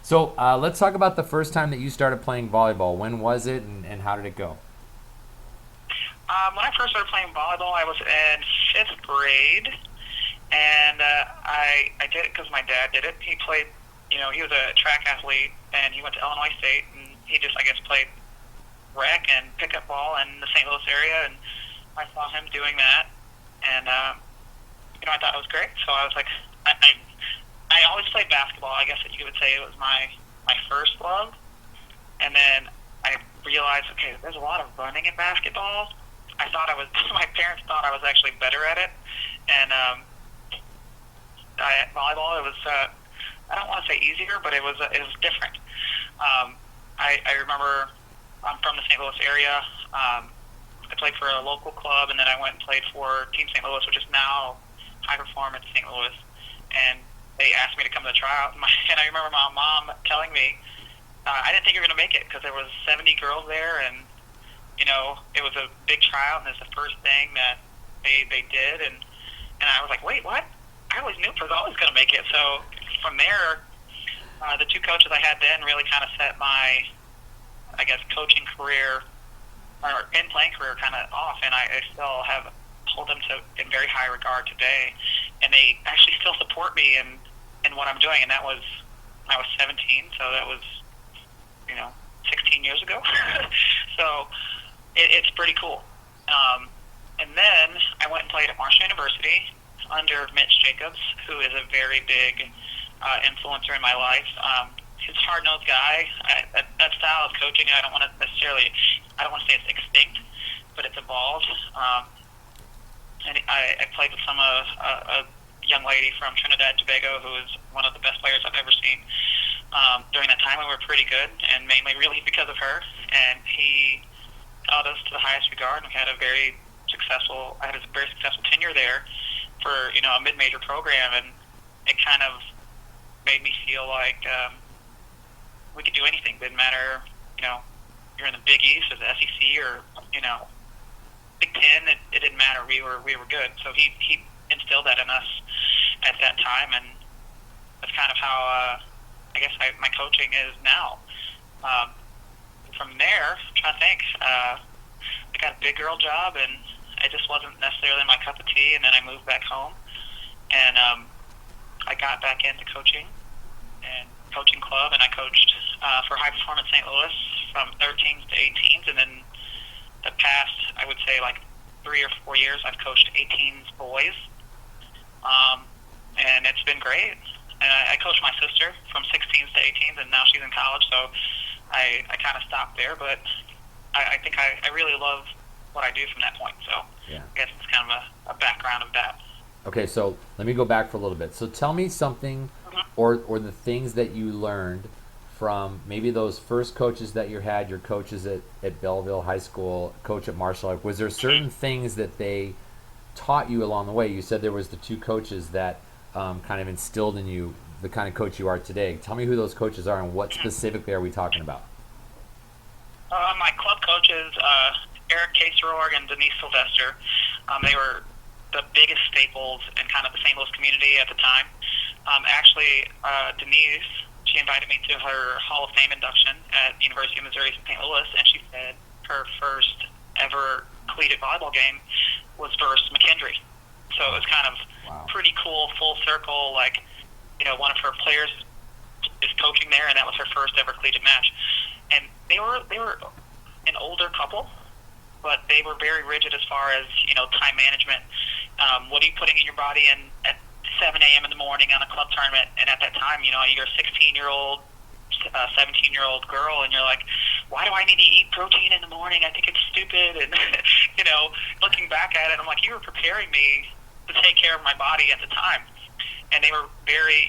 So let's talk about the first time that you started playing volleyball. When was it, and how did it go? When I first started playing volleyball, I was in fifth grade, and I did it because my dad did it. He played, he was a track athlete, and he went to Illinois State, and he just, I guess, played rec and pickup ball in the St. Louis area, and I saw him doing that, and I thought it was great. So I was like, I always played basketball. I guess that you would say it was my first love, and then I realized, okay, there's a lot of running in basketball. I thought I was. My parents thought I was actually better at it, and volleyball. It was. I don't want to say easier, but it was different. I remember I'm from the St. Louis area. I played for a local club, and then I went and played for Team St. Louis, which is now High Performance St. Louis. And they asked me to come to the tryout, and I remember my mom telling me, I didn't think you were going to make it because there was 70 girls there, and it was a big tryout, and it's the first thing that they did, and I was like, wait, what? I always knew I was always going to make it. So from there, the two coaches I had then really kind of set my, I guess, coaching career or in playing career kind of off, and I still have hold them to in very high regard today, and they actually still support me in what I'm doing, and that was when I was 17, so that was 16 years ago. So it's pretty cool. And then I went and played at Marshall University under Mitch Jacobs, who is a very big influencer in my life. He's a hard-nosed guy. That style of coaching, I don't want to say it's extinct, but it's evolved. And I played with a young lady from Trinidad and Tobago who is one of the best players I've ever seen. During that time, we were pretty good, and mainly really because of her. And he held us to the highest regard, and we had I had a very successful tenure there for a mid-major program, and it kind of made me feel like we could do anything. Didn't matter, you're in the Big East or the SEC or Big Ten. It didn't matter. We were good. So he instilled that in us at that time, and that's kind of how I guess my coaching is now. From there, I'm trying to think. I got a big girl job, and it just wasn't necessarily my cup of tea. And then I moved back home, and I got back into coaching and coaching club, and I coached for High Performance St. Louis from 13s to 18s, and then the past, I would say, like 3 or 4 years, I've coached 18s boys, and it's been great. And I coached my sister from 16s to 18s, and now she's in college, so I kind of stopped there, but I think I really love what I do from that point. So Yeah. I guess it's kind of a background of that. Okay, so let me go back for a little bit. So tell me something, or the things that you learned from maybe those first coaches that you had, your coaches at Belleville High School, coach at Marshall. Like, was there certain things that they taught you along the way? You said there was the two coaches that kind of instilled in you the kind of coach you are today. Tell me who those coaches are and what specifically are we talking about? My club coaches, Eric Caserorg and Denise Sylvester, they were the biggest staples in kind of the St. Louis community at the time. Denise, she invited me to her Hall of Fame induction at University of Missouri St. Louis, and she said her first ever collegiate volleyball game was versus McKendree. So it was kind of Wow. pretty cool, full circle. Like, one of her players is coaching there, and that was her first ever collegiate match. And they were an older couple, but they were very rigid as far as time management. What are you putting in your body in at 7 a.m. in the morning on a club tournament? And at that time, you're a 16-year-old, 17-year-old girl, and you're like, why do I need to eat protein in the morning? I think it's stupid. And looking back at it, I'm like, you were preparing me to take care of my body at the time. And they were very,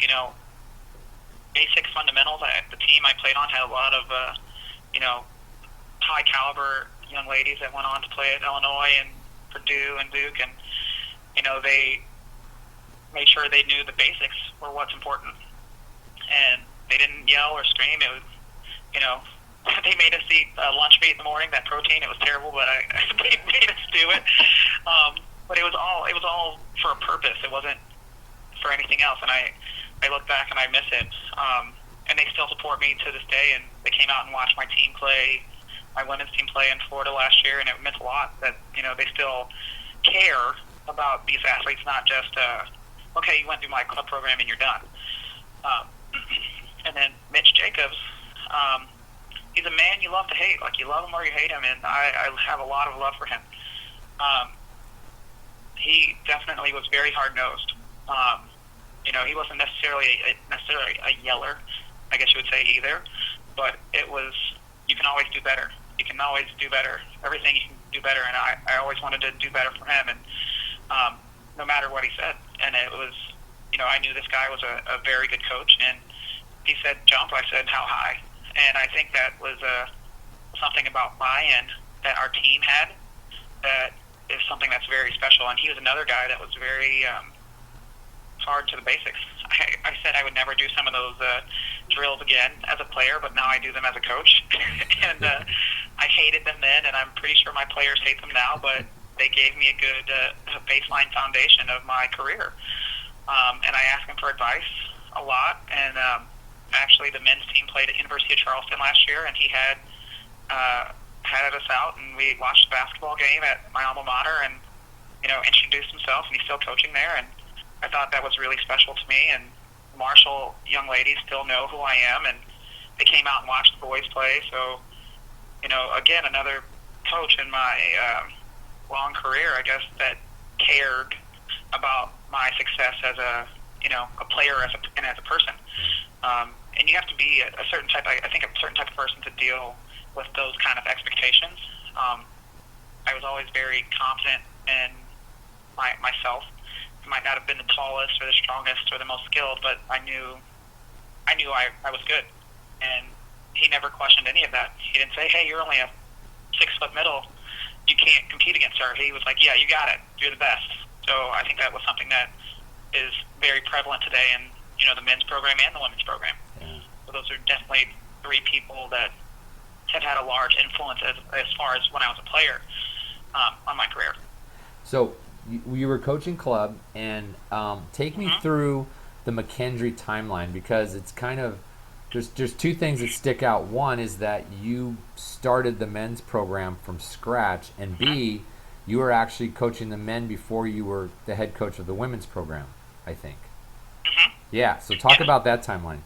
basic fundamentals. The team I played on had a lot of, high caliber young ladies that went on to play at Illinois and Purdue and Duke, and they made sure they knew the basics were what's important, and they didn't yell or scream. It was, they made us eat lunch meat in the morning. That protein, it was terrible, but they made us do it. But it was all for a purpose. It wasn't for anything else, and I look back and I miss it. and they still support me to this day. And they came out and watched my team play, my women's team play in Florida last year, and it meant a lot that they still care about these athletes, not just okay, you went through my club program and you're done. Um, and then Mitch Jacobs, he's a man you love to hate. Like, you love him or you hate him, and I have a lot of love for him. He definitely was very hard-nosed. He wasn't necessarily a yeller, I guess you would say, either. But it was, you can always do better. You can always do better. Everything you can do better, and I always wanted to do better for him, and no matter what he said. And it was, I knew this guy was a very good coach, and he said jump, I said how high. And I think that was something about buy-in that our team had that is something that's very special. And he was another guy that was very hard to the basics. I said I would never do some of those drills again as a player, but now I do them as a coach. And I hated them then, and I'm pretty sure my players hate them now, but they gave me a good baseline foundation of my career. And I asked him for advice a lot. And actually, the men's team played at University of Charleston last year, and he had us out, and we watched a basketball game at my alma mater, and introduced himself, and he's still coaching there. And I thought that was really special to me. And Marshall young ladies still know who I am, and they came out and watched the boys play. So, again, another coach in my long career, I guess, that cared about my success as a player and as a person. And you have to be a certain type of person to deal with those kind of expectations. I was always very confident in myself. I might not have been the tallest or the strongest or the most skilled, but I knew I was good. And he never questioned any of that. He didn't say, hey, you're only a 6-foot middle, you can't compete against her. He was like, yeah, you got it, you're the best. So I think that was something that is very prevalent today in the men's program and the women's program. Yeah. So those are definitely 3 people that have had a large influence as far as when I was a player on my career. So you were coaching club, and take me through the McKendree timeline, because it's kind of there's 2 things that stick out. One is that you started the men's program from scratch, and B, you were actually coaching the men before you were the head coach of the women's program, I think. Yeah, so talk about that timeline.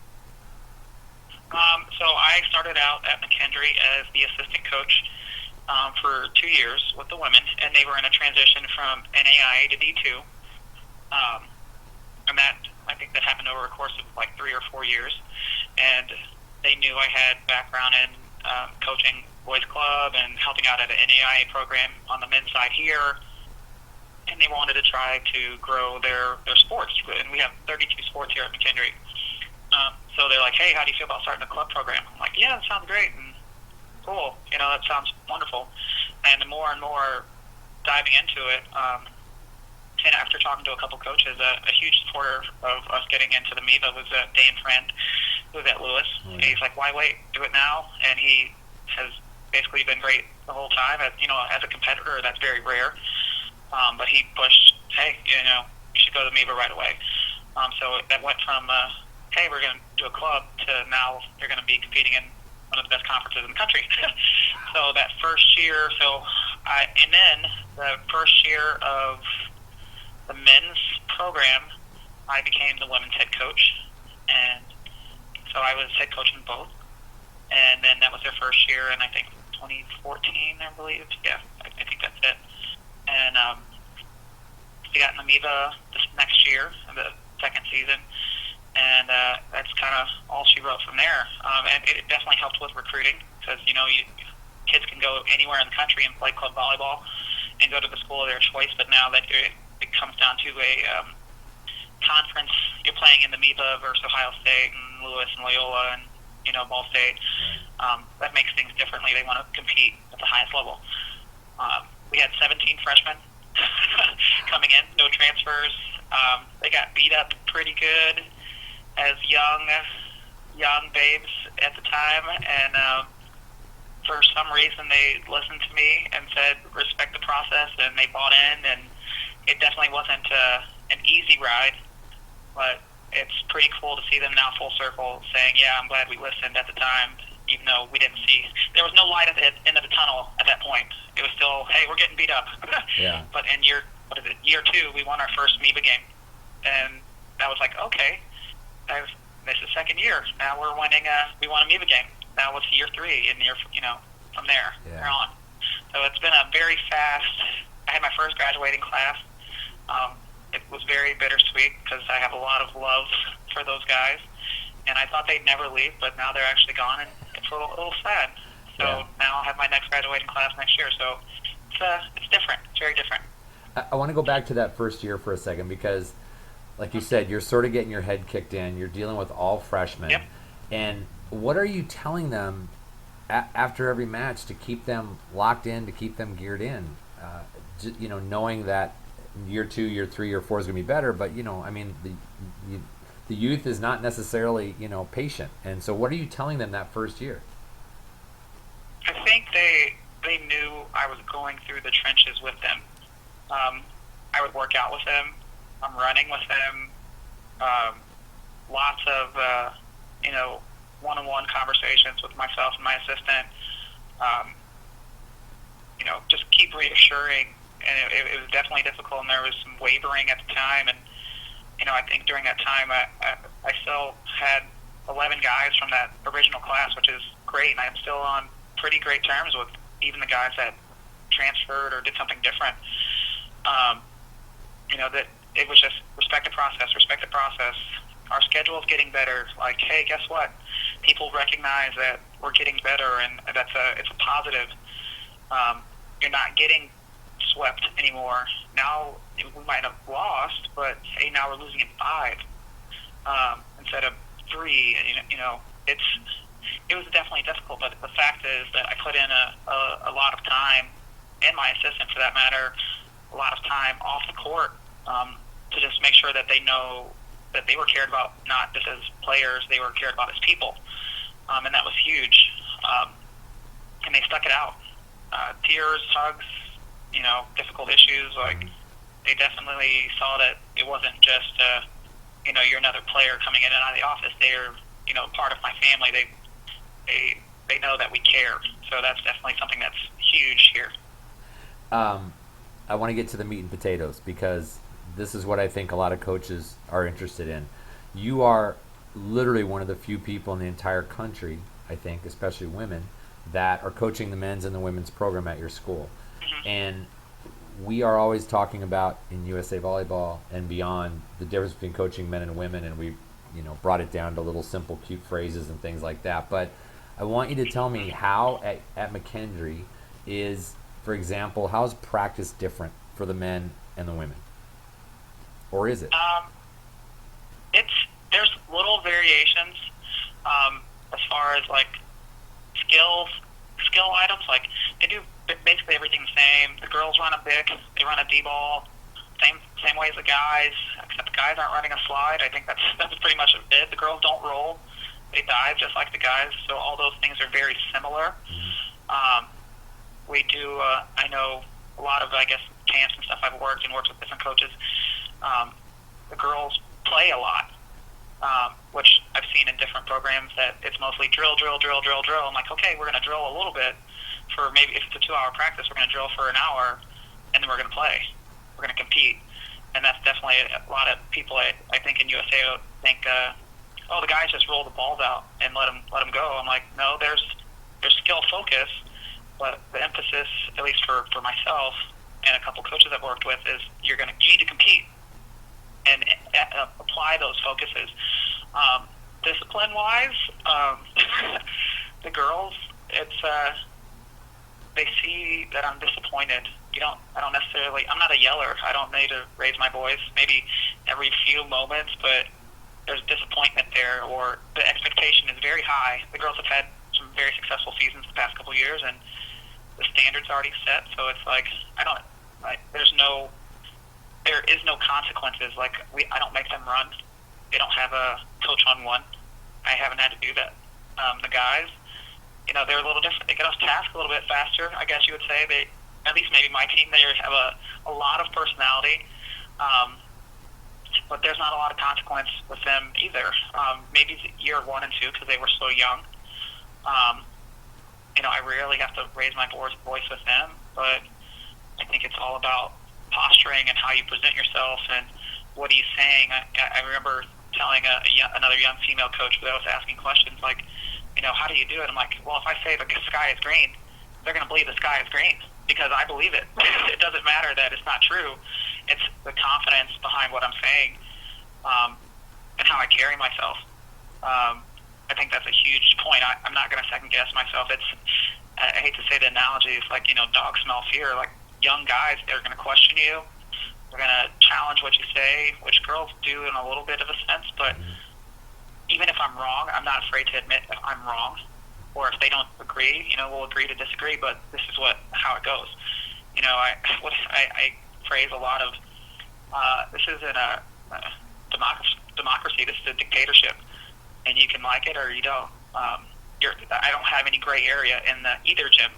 So I started out at McKendree as the assistant coach for 2 years with the women, and they were in a transition from NAIA to D2. And I think that happened over a course of like 3 or 4 years. And they knew I had background in coaching boys club and helping out at an NAIA program on the men's side here. And they wanted to try to grow their sports. And we have 32 sports here at McKendree. So they're like, hey, how do you feel about starting a club program? I'm like, yeah, that sounds great and cool. That sounds wonderful. And the more and more diving into it, and after talking to a couple coaches, a huge supporter of us getting into the MIVA was Dan Friend, who was at Lewis. And he's like, why wait? Do it now. And he has basically been great the whole time. As a competitor, that's very rare. But he pushed, hey, you should go to the MIVA right away. So that went from, hey, we're going to do a club, to now you're going to be competing in one of the best conferences in the country. So that first year, and then the first year of the men's program, I became the women's head coach. And so I was head coach in both. And then that was their first year, and I think 2014, I believe. Yeah, I think that's it. And we got in the MIVA this next year, the second season. And that's kind of all she wrote from there. And it definitely helped with recruiting, because, kids can go anywhere in the country and play club volleyball and go to the school of their choice. But now that it comes down to a conference, you're playing in the MIVA versus Ohio State and Lewis and Loyola and, Ball State. That makes things differently. They want to compete at the highest level. We had 17 freshmen coming in, no transfers. They got beat up pretty good as young babes at the time, and for some reason they listened to me and said respect the process, and they bought in. And it definitely wasn't an easy ride, but it's pretty cool to see them now full circle saying, yeah, I'm glad we listened at the time, even though we didn't see. There was no light at the end of the tunnel at that point. It was still, hey, we're getting beat up. Yeah. But in year 2, we won our first MIVA game. And that was like, okay, this is second year. Now we're winning. We won a MIVA game. Now it's year 3, and from there on. So it's been a very fast. I had my first graduating class. It was very bittersweet because I have a lot of love for those guys, and I thought they'd never leave, but now they're actually gone, and it's a little sad. So now I'll have my next graduating class next year. So it's different. It's very different. I want to go back to that first year for a second because, like you said, you're sort of getting your head kicked in. You're dealing with all freshmen. Yep. And what are you telling them after every match to keep them locked in, to keep them geared in? Knowing that year 2, year 3, year 4 is going to be better, but the youth is not necessarily patient. And so, what are you telling them that first year? I think they knew I was going through the trenches with them. I would work out with them. I'm running with them. Lots of one-on-one conversations with myself and my assistant. Just keep reassuring. And it was definitely difficult, and there was some wavering at the time. And I think during that time, I still had 11 guys from that original class, which is great, and I'm still on pretty great terms with even the guys that transferred or did something different. That it was just respect the process. Our schedule is getting better. Like, hey, guess what? People recognize that we're getting better, and it's a positive. You're not getting swept anymore. Now we might have lost, but hey, now we're losing in 5 instead of 3. It was definitely difficult. But the fact is that I put in a lot of time, and my assistant, for that matter, a lot of time off the court to just make sure that they know that they were cared about, not just as players, they were cared about as people, and that was huge. And they stuck it out. Tears, hugs, difficult issues. Like, they definitely saw that it wasn't just you're another player coming in and out of the office. They're part of my family. They know that we care. So that's definitely something that's huge here. I want to get to the meat and potatoes because this is what I think a lot of coaches are interested in. You are literally one of the few people in the entire country, I think, especially women, that are coaching the men's and the women's program at your school. Mm-hmm. And we are always talking about in USA Volleyball and beyond the difference between coaching men and women, and we brought it down to little simple cute phrases and things like that. But I want you to tell me how at McKendree is, for example, how's practice different for the men and the women? Or is it? There's little variations as far as like skill items. Like, they do basically everything the same. The girls run a bic, they run a D-ball, same way as the guys, except the guys aren't running a slide. I think that's pretty much it. The girls don't roll, they dive just like the guys. So all those things are very similar. We do. I know a lot of, I guess, camps and stuff. I've worked with different coaches. The girls play a lot, which I've seen in different programs that it's mostly drill. I'm like, okay, we're going to drill a little bit for maybe if it's a 2-hour practice, we're going to drill for an hour, and then we're going to play. We're going to compete, and that's definitely a lot of people. I think in USA think, oh, the guys just roll the balls out and let them go. I'm like, no, there's skill focus, but the emphasis, at least for myself and a couple coaches I've worked with, is you need to compete and apply those focuses. Discipline-wise, the girls, it's they see that I'm disappointed. I'm not a yeller. I don't need to raise my voice. Maybe every few moments, but there's disappointment there, or the expectation is very high. The girls have had some very successful seasons the past couple of years, and the standard's already set. So it's like there is no consequences. Like, I don't make them run. They don't have a coach on one. I haven't had to do that. The guys, they're a little different. They get off task a little bit faster, I guess you would say. They, at least maybe my team, they have a lot of personality. but there's not a lot of consequence with them either. Maybe year 1 and 2 because they were so young. I rarely have to raise my voice with them, but I think it's all about posturing and how you present yourself and what are you saying. I remember telling another young female coach that I was asking questions like, how do you do it? I'm like, well, if I say the sky is green, they're going to believe the sky is green because I believe it. It doesn't matter that it's not true. It's the confidence behind what I'm saying and how I carry myself. I think that's a huge point. I'm not going to second guess myself. I hate to say the analogy. It's like, dogs smell fear. Like young guys, they're going to question you. They're going to challenge what you say, which girls do in a little bit of a sense. But even if I'm wrong, I'm not afraid to admit that I'm wrong. Or if they don't agree, we'll agree to disagree. But this is how it goes. I phrase a lot of this isn't a democracy. This is a dictatorship. And you can like it or you don't. I don't have any gray area in either gym.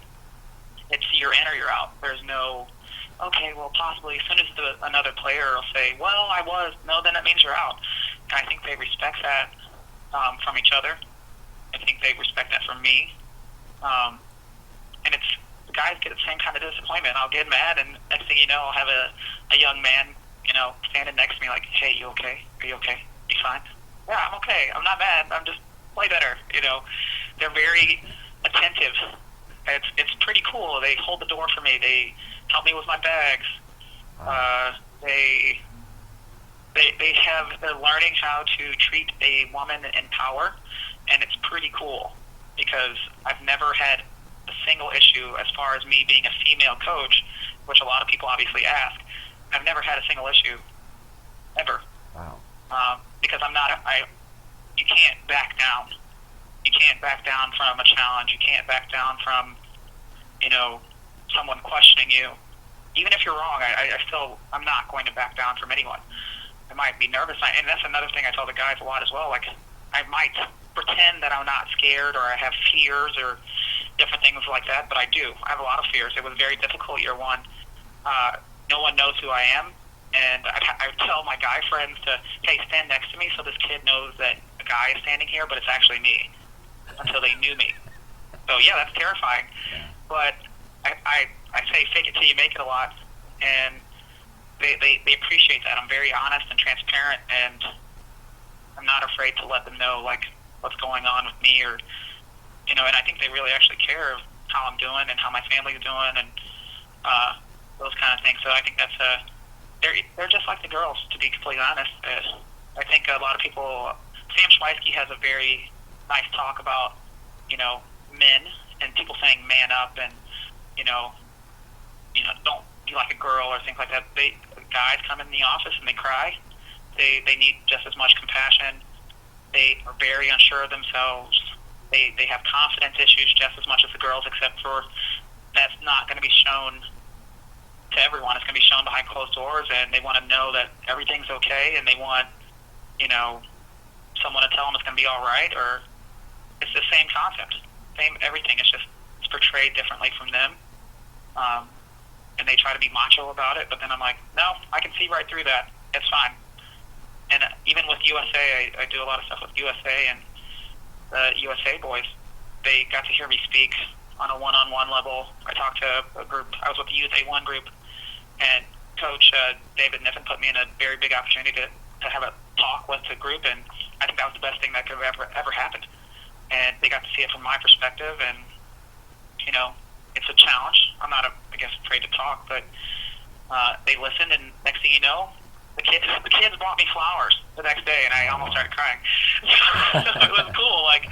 It's you're in or you're out. There's no, okay, well, possibly. As soon as another player will say, well, I was, no, then that means you're out. And I think they respect that from each other. I think they respect that from me. And the guys get the same kind of disappointment. I'll get mad, and next thing you know, I'll have a young man, standing next to me like, hey, you okay? Are you okay? You fine? Yeah, I'm okay. I'm not mad. I'm just play better. They're very attentive. It's pretty cool. They hold the door for me. They help me with my bags. Wow. They're learning how to treat a woman in power, and it's pretty cool because I've never had a single issue as far as me being a female coach, which a lot of people obviously ask. I've never had a single issue ever. Wow. Because you can't back down. You can't back down from a challenge. You can't back down from, someone questioning you. Even if you're wrong, I'm not going to back down from anyone. I might be nervous, and that's another thing I tell the guys a lot as well. Like, I might pretend that I'm not scared or I have fears or different things like that, but I do. I have a lot of fears. It was very difficult year 1. No one knows who I am. And I tell my guy friends to, hey, stand next to me so this kid knows that a guy is standing here, but it's actually me, until they knew me. So, yeah, that's terrifying. But I say fake it till you make it a lot, and they appreciate that. I'm very honest and transparent, and I'm not afraid to let them know, like, what's going on with me or, and I think they really actually care of how I'm doing and how my family's doing and those kind of things. So I think that's they're just like the girls, to be completely honest. I think a lot of people, Sam Schweisky has a very nice talk about, men and people saying man up and, don't be like a girl or things like that. Guys come in the office and they cry. They need just as much compassion. They are very unsure of themselves. They have confidence issues just as much as the girls, except for that's not going to be shown to everyone. It's going to be shown behind closed doors, and they want to know that everything's okay, and they want, someone to tell them it's going to be all right, or it's the same concept, same everything. It's portrayed differently from them, and they try to be macho about it, but then I'm like, no, I can see right through that. It's fine. And even with USA, I do a lot of stuff with USA, and the USA boys, they got to hear me speak on a one-on-one level. I talked to a group. I was with the Youth A1 group, and Coach David Niffen put me in a very big opportunity to have a talk with the group, and I think that was the best thing that could have ever happened. And they got to see it from my perspective, and, it's a challenge. I'm not, afraid to talk, but they listened, and next thing you know, the kids brought me flowers the next day, and I almost started crying. So it was cool. Like,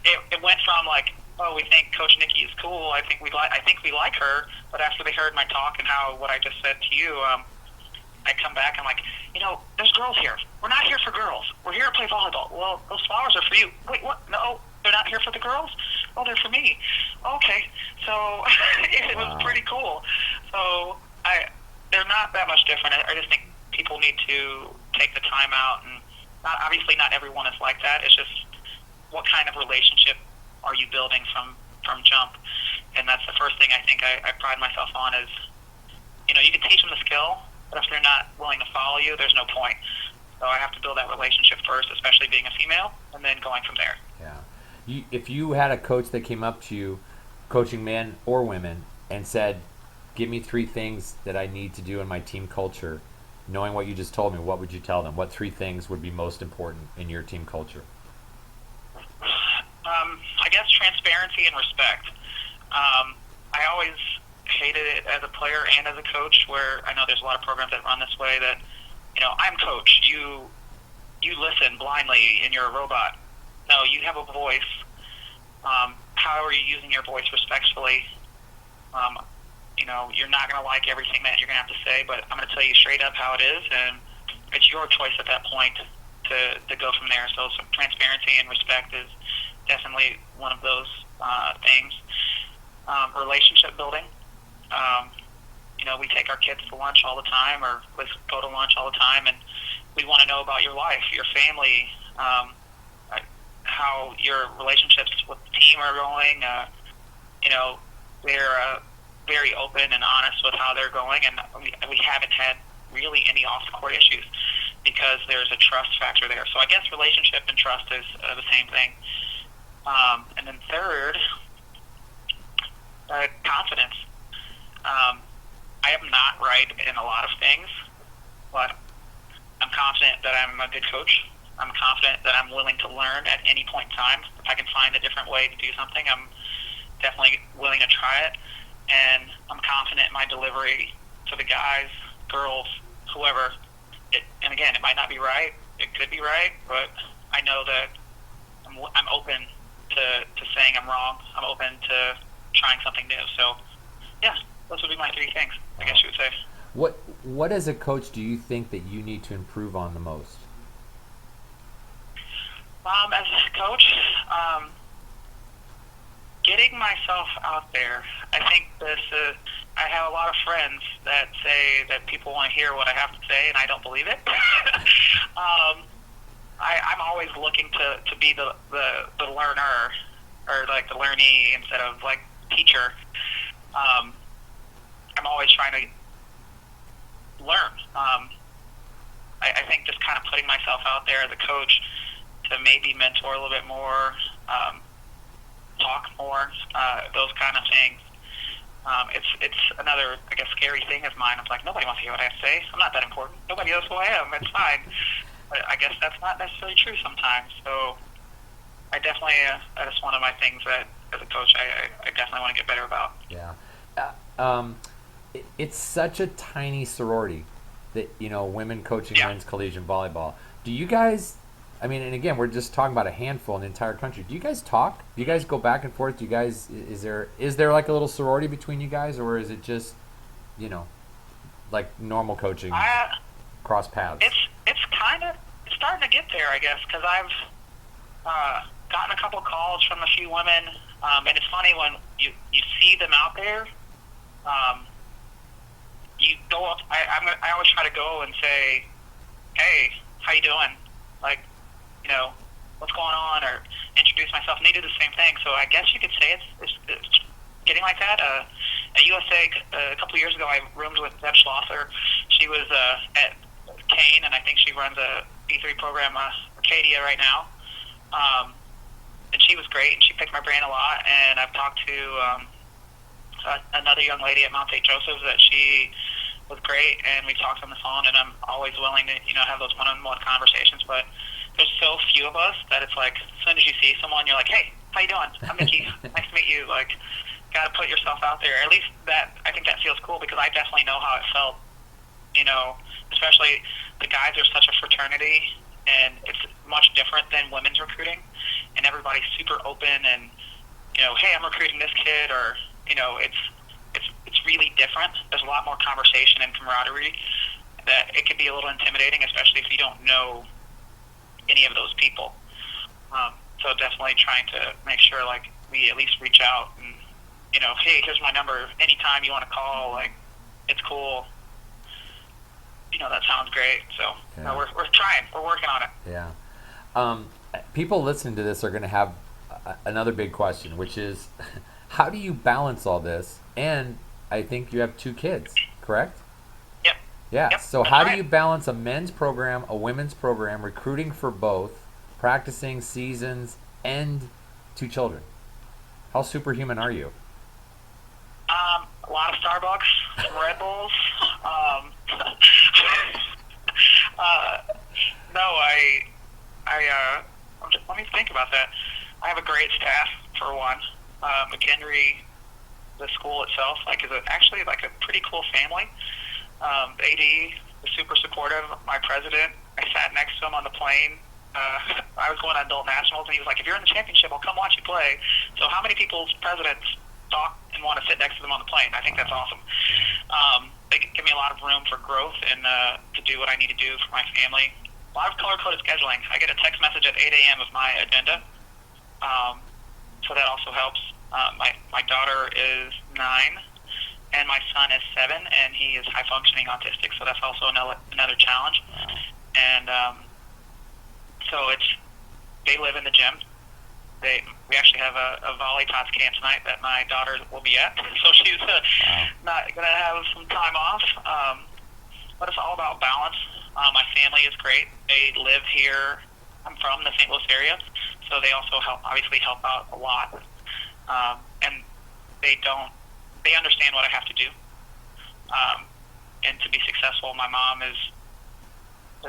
it went from like, oh, we think Coach Nickie is cool. I think we like her. But after they heard my talk and what I just said to you, I come back and I'm like, there's girls here. We're not here for girls. We're here to play volleyball. Well, those flowers are for you. Wait, what? No, they're not here for the girls? Oh, they're for me. Okay. So it was pretty cool. So they're not that much different. I just think people need to take the time out, and obviously not everyone is like that. It's just what kind of relationship are you building from jump? And that's the first thing I think I pride myself on is, you can teach them the skill, but if they're not willing to follow you, there's no point. So I have to build that relationship first, especially being a female, and then going from there. Yeah. If you had a coach that came up to you, coaching men or women, and said, "Give me 3 things that I need to do in my team culture," knowing what you just told me, what would you tell them? What 3 things would be most important in your team culture? I guess transparency and respect. I always hated it as a player and as a coach, where I know there's a lot of programs that run this way, that, I'm coach. You listen blindly and you're a robot. No, you have a voice. How are you using your voice respectfully? You're not going to like everything that you're going to have to say, but I'm going to tell you straight up how it is, and it's your choice at that point to go from there. So some transparency and respect is definitely one of those things. Relationship building. We take our kids to lunch all the time, or let's go to lunch all the time, and we want to know about your life, your family, how your relationships with the team are going. They're very open and honest with how they're going, and we haven't had really any off-the-court issues because there's a trust factor there. So I guess relationship and trust is the same thing. And then third, confidence. I am not right in a lot of things, but I'm confident that I'm a good coach. I'm confident that I'm willing to learn at any point in time. If I can find a different way to do something, I'm definitely willing to try it. And I'm confident in my delivery to the guys, girls, whoever. And again, it might not be right. It could be right, but I know that I'm open to saying I'm wrong. I'm open to trying something new. So, yeah, those would be my 3 things, I guess you would say. What as a coach do you think that you need to improve on the most? As a coach, getting myself out there. I think I have a lot of friends that say that people want to hear what I have to say, and I don't believe it. I'm always looking to be the learner, or like the learnee instead of like teacher. I'm always trying to learn. I think just kind of putting myself out there as a coach to maybe mentor a little bit more, talk more, those kind of things. It's another, I guess, scary thing of mine. I'm like, nobody wants to hear what I have to say. I'm not that important. Nobody knows who I am. It's fine. But I guess that's not necessarily true sometimes. So I definitely, that's one of my things that, as a coach, I definitely want to get better about. Yeah. It's such a tiny sorority that, women coaching men's collegiate volleyball. Do you guys, and again, we're just talking about a handful in the entire country. Do you guys talk? Do you guys go back and forth? Do you guys, is there like a little sorority between you guys, or is it just, like normal coaching, cross paths? It's starting to get there, I guess, because I've gotten a couple calls from a few women, and it's funny when you see them out there. You go up. I always try to go and say, "Hey, how you doing? Like, what's going on?" Or introduce myself. And they do the same thing. So I guess you could say it's getting like that. At USA a couple of years ago, I roomed with Deb Schlosser. She was at Kane, and I think she runs a B3 program, Arcadia, right now. And she was great, and she picked my brain a lot. And I've talked to another young lady at Mount St. Joseph's that she was great, and we talked on the phone, and I'm always willing to, have those one-on-one conversations, but there's so few of us that it's like, as soon as you see someone, you're like, "Hey, how you doing? I'm Nickie. Nice to meet you." Like, gotta put yourself out there. At least I think that feels cool, because I definitely know how it felt, especially the guys are such a fraternity, and it's much different than women's recruiting, and everybody's super open, and, "Hey, I'm recruiting this kid," or, it's really different. There's a lot more conversation and camaraderie that it can be a little intimidating, especially if you don't know any of those people. So definitely trying to make sure, like, we at least reach out and, "Hey, here's my number. Anytime you want to call, like, it's cool. That sounds great." So we're trying. We're working on it. Yeah. People listening to this are going to have another big question, which is, how do you balance all this? And I think you have 2 kids, correct? Yep. Yeah. Yep, So that's how do right. you balance a men's program, a women's program, recruiting for both, practicing seasons, and two children? How superhuman are you? A lot of Starbucks, some Red Bulls. Um, uh, no, let me think about that. I have a great staff for one. McKendree, the school itself, like is actually like a pretty cool family. The AD was super supportive. My president, I sat next to him on the plane. I was going to adult nationals, and he was like, "If you're in the championship, I'll come watch you play." So, how many people's presidents talk and want to sit next to them on the plane? I think that's awesome. They give me a lot of room for growth and to do what I need to do for my family. A lot of color-coded scheduling. I get a text message at 8 a.m. of my agenda, so that also helps. My daughter is 9, and my son is 7, and he is high-functioning autistic, so that's also another challenge. And so they live in the gym. We actually have a volley tots camp tonight that my daughter will be at, so she's not going to have some time off. But it's all about balance. My family is great. They live here. I'm from the St. Louis area, so they also obviously help out a lot. And they understand what I have to do. And to be successful, my mom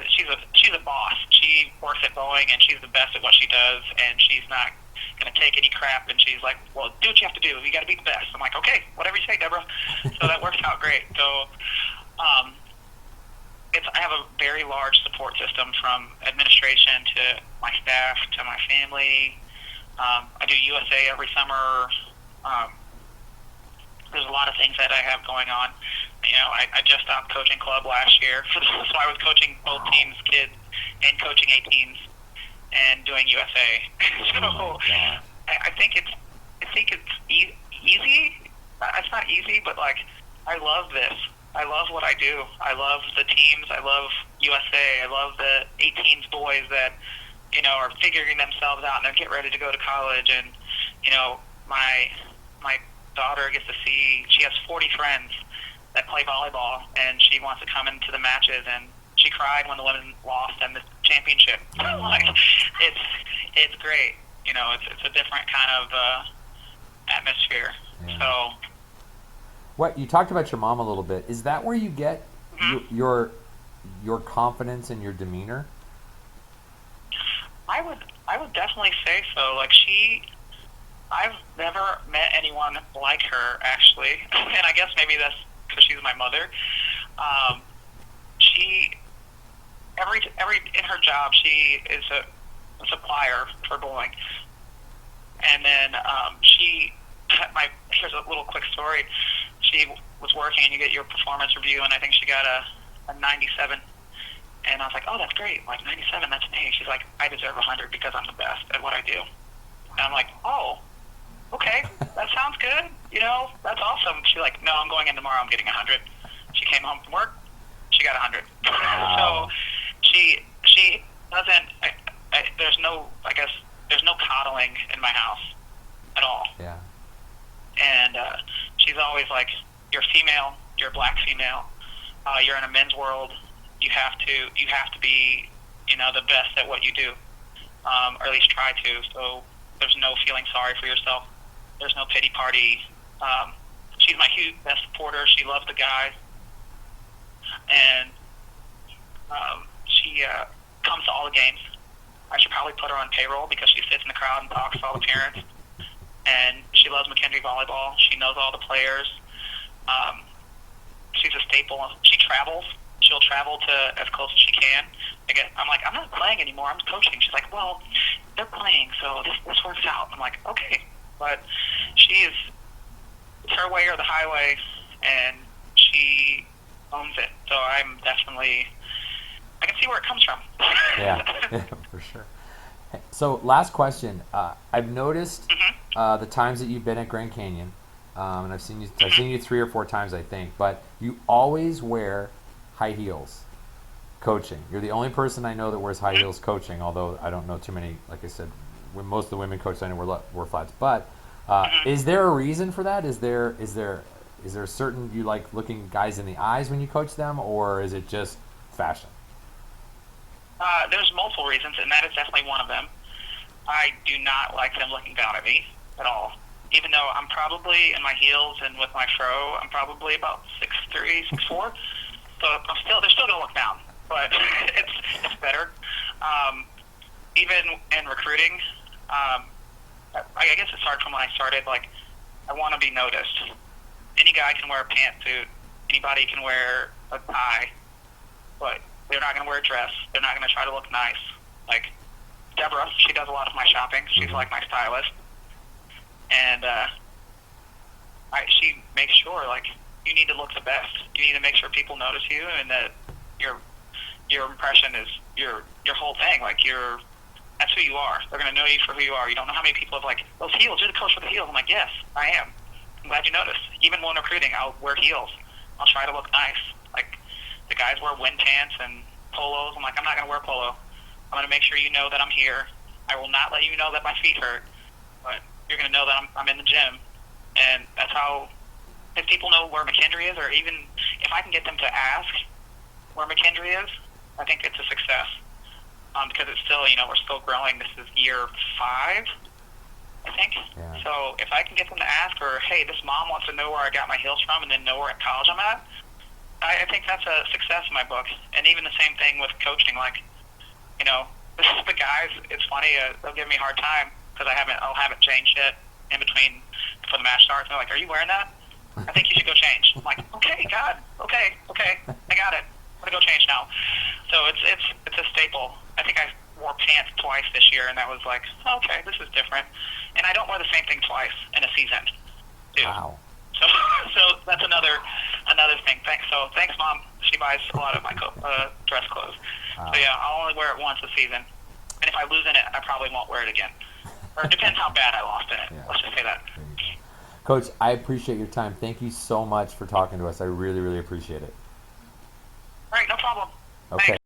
she's a boss. She works at Boeing, and she's the best at what she does, and she's not going to take any crap. And she's like, "Well, do what you have to do. You got to be the best." I'm like, "Okay, whatever you say, Deborah." So that works out great. So I have a very large support system, from administration to my staff to my family. I do USA every summer. There's a lot of things that I have going on. I just stopped coaching club last year, so I was coaching both teams, kids, and coaching 18s, and doing USA. So I think it's easy. It's not easy, but like I love this. I love what I do. I love the teams. I love USA. I love the 18s boys that are figuring themselves out and they're getting ready to go to college. And my daughter gets to see. She has 40 friends that play volleyball, and she wants to come into the matches. And she cried when the women lost in the championship. Like it's great. It's a different kind of atmosphere. Yeah. So. What you talked about your mom a little bit. Is that where you get your confidence and your demeanor? I would definitely say so. Like I've never met anyone like her, actually, and I guess maybe that's because she's my mother. She every in her job, she is a supplier for Boeing, and then here's a little quick story. She was working, and you get your performance review, and I think she got a 97. And I was like, "Oh, that's great! Like 97, that's an A." She's like, "I deserve 100 because I'm the best at what I do." And I'm like, "Oh, okay, that sounds good. That's awesome." She's like, "No, I'm going in tomorrow. I'm getting 100." She came home from work. She got 100. Wow. So she doesn't. There's no coddling in my house at all. Yeah. And she's always like, "You're female. You're a black female. You're in a men's world. You have to be, the best at what you do, or at least try to. So there's no feeling sorry for yourself. There's no pity party." She's my huge best supporter. She loves the guys, and she comes to all the games. I should probably put her on payroll because she sits in the crowd and talks to all the parents. And she loves McKendree volleyball. She knows all the players. She's a staple. She travels. She'll travel to as close as she can. I'm like, "I'm not playing anymore. I'm coaching." She's like, "Well, they're playing, so this works out." I'm like, "Okay," but it's her way or the highway, and she owns it. So I can see where it comes from. Yeah, for sure. So last question. I've noticed the times that you've been at Grand Canyon, and I've seen you 3 or 4 times, I think. But you always wear high heels coaching. You're the only person I know that wears high heels coaching. Although I don't know too many. Like I said, most of the women coaches I know wear flats. But is there a reason for that? Is there is there a certain, you like looking guys in the eyes when you coach them, or is it just fashion? There's multiple reasons, and that is definitely one of them. I do not like them looking down at me at all. Even though I'm probably in my heels and with my fro, I'm probably about 6'3", 6'4". So they're still gonna look down, but it's better. Even in recruiting, I guess it started from when I started. Like, I want to be noticed. Any guy can wear a pantsuit. Anybody can wear a tie, but they're not gonna wear a dress. They're not gonna try to look nice. Like Deborah, she does a lot of my shopping. She's like my stylist, and she makes sure, like, you need to look the best. You need to make sure people notice you, and that your impression is your whole thing. Like, that's who you are. They're gonna know you for who you are. You don't know how many people have like, those heels. You're the coach for the heels. I'm like, yes, I am. I'm glad you noticed. Even when recruiting, I'll wear heels. I'll try to look nice. Like, the guys wear wind pants and polos. I'm like, I'm not gonna wear polo. I'm gonna make sure you know that I'm here. I will not let you know that my feet hurt, but you're gonna know that I'm in the gym. And that's how, if people know where McKendree is, or even if I can get them to ask where McKendree is, I think it's a success. Because it's still, we're still growing. This is year 5, I think. Yeah. So if I can get them to ask, or, hey, this mom wants to know where I got my heels from and then know where at college I'm at, I think that's a success in my book. And even the same thing with coaching. Like, the guys, it's funny, they'll give me a hard time because I'll haven't changed it in between before the match starts. They're like, are you wearing that? I think you should go change. I'm like, okay, God, okay, I got it. I'm gonna go change now. So it's a staple. I think I wore pants twice this year, and that was like, okay, this is different. And I don't wear the same thing twice in a season, too. Wow. So that's another thing. Thanks, Mom. She buys a lot of my dress clothes. Wow. So yeah, I'll only wear it once a season. And if I lose in it, I probably won't wear it again. Or it depends how bad I lost in it. Yeah. Let's just say that. Coach, I appreciate your time. Thank you so much for talking to us. I really, really appreciate it. All right, no problem. Okay. Thanks.